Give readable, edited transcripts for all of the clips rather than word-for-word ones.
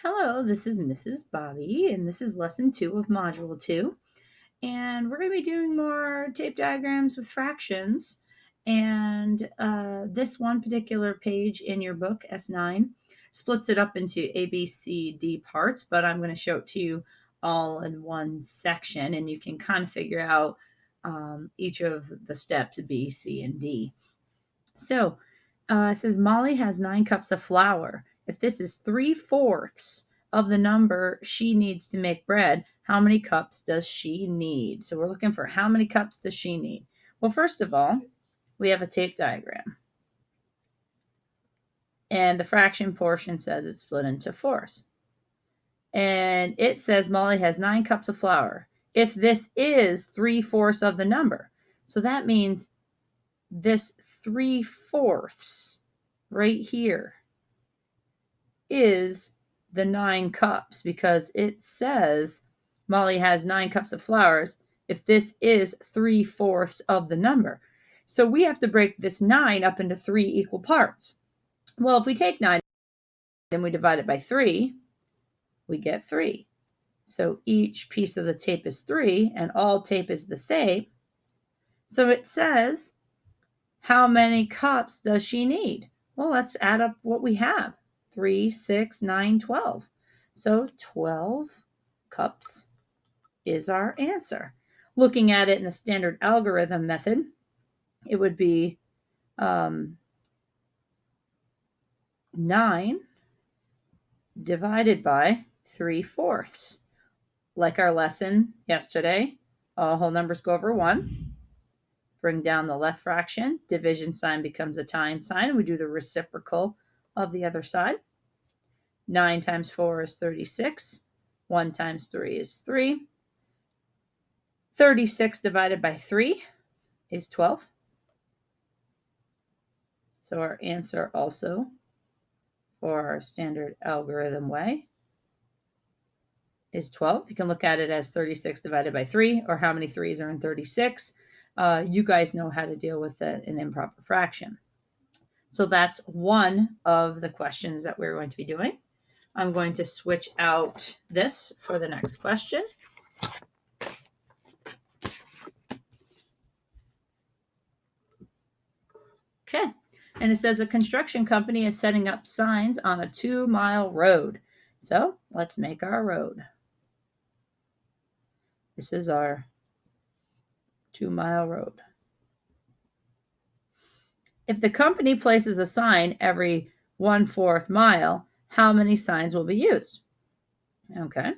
Hello, this is Mrs. Bobby, and this is lesson 2 of module 2. And we're going to be doing more tape diagrams with fractions. And this one particular page in your book, S9, splits it up into A, B, C, D parts, but I'm going to show it to you all in one section, and you can kind of figure out each of the steps, B, C, and D. So it says Molly has 9 cups of flour. If this is 3/4 of the number she needs to make bread, how many cups does she need? So we're looking for how many cups does she need? Well, first of all, we have a tape diagram. And the fraction portion says it's split into fourths. And it says Molly has 9 cups of flour. If this is 3/4 of the number, so that means this 3/4 right here is the 9 cups because it says Molly has 9 cups of flour if this is 3/4 of the number. So we have to break this 9 up into 3 equal parts. Well, if we take 9 and we divide it by 3, we get 3. So each piece of the tape is 3 and all tape is the same. So it says, how many cups does she need? Well, let's add up what we have. 3, 6, 9, 12. So 12 cups is our answer. Looking at it in the standard algorithm method, it would be 9 divided by 3/4. Like our lesson yesterday, all whole numbers go over 1. Bring down the left fraction. Division sign becomes a times sign. We do the reciprocal of the other side. 9 times 4 is 36. 1 times 3 is 3. 36 divided by 3 is 12. So our answer also for our standard algorithm way is 12. You can look at it as 36 divided by 3, or how many 3's are in 36. You guys know how to deal with an improper fraction. So that's one of the questions that we're going to be doing. I'm going to switch out this for the next question. Okay, and it says a construction company is setting up signs on a 2-mile road. So let's make our road. This is our 2-mile road. If the company places a sign every 1/4 mile, how many signs will be used? Okay,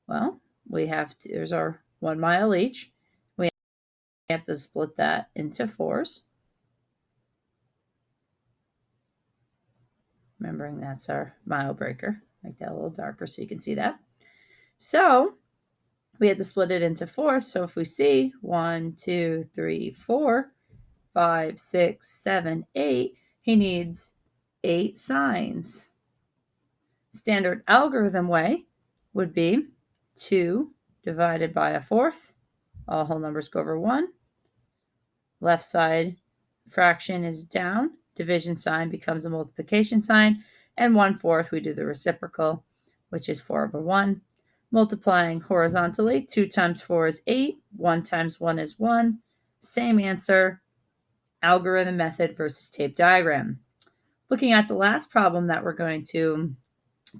well, there's our 1 mile each. We have to split that into 4s. Remembering that's our mile breaker. Make that a little darker so you can see that. So we have to split it into 4s. So if we see 1, 2, 3, 4, 5, 6, 7, 8, he needs 8 signs. Standard algorithm way would be 2 divided by a 4th. All whole numbers go over 1. Left side fraction is down. Division sign becomes a multiplication sign. And 1/4, we do the reciprocal, which is 4 over 1. Multiplying horizontally, 2 times 4 is 8. 1 times 1 is 1. Same answer, algorithm method versus tape diagram. Looking at the last problem that we're going to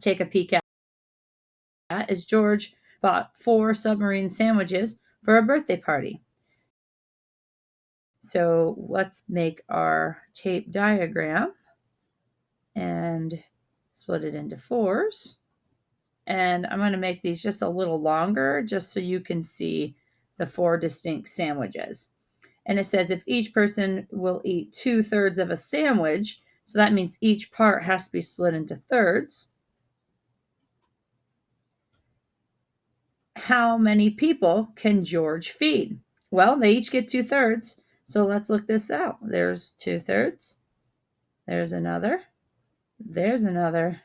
take a peek at is George bought 4 submarine sandwiches for a birthday party. So let's make our tape diagram and split it into 4s. And I'm going to make these just a little longer just so you can see the 4 distinct sandwiches. And it says if each person will eat 2/3 of a sandwich, so that means each part has to be split into thirds. How many people can George feed? Well, they each get 2/3. So let's look this out. There's 2/3. There's another. There's another.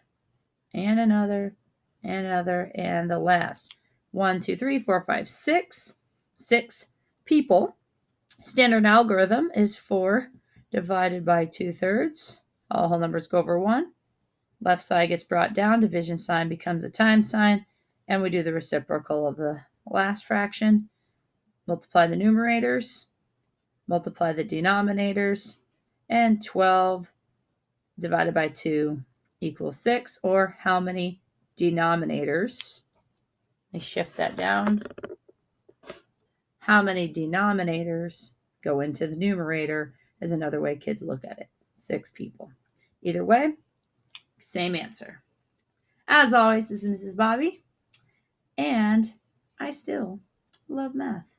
And another. And another. And the last. 1, 2, 3, 4, 5, 6. 6 people. Standard algorithm is 4 divided by 2/3. All whole numbers go over 1. Left side gets brought down, division sign becomes a times sign, and we do the reciprocal of the last fraction. Multiply the numerators, multiply the denominators, and 12 divided by 2 equals 6, or how many denominators? Let me shift that down. How many denominators go into the numerator is another way kids look at it. 6 people. Either way, same answer. As always, this is Mrs. Bobby, and I still love math.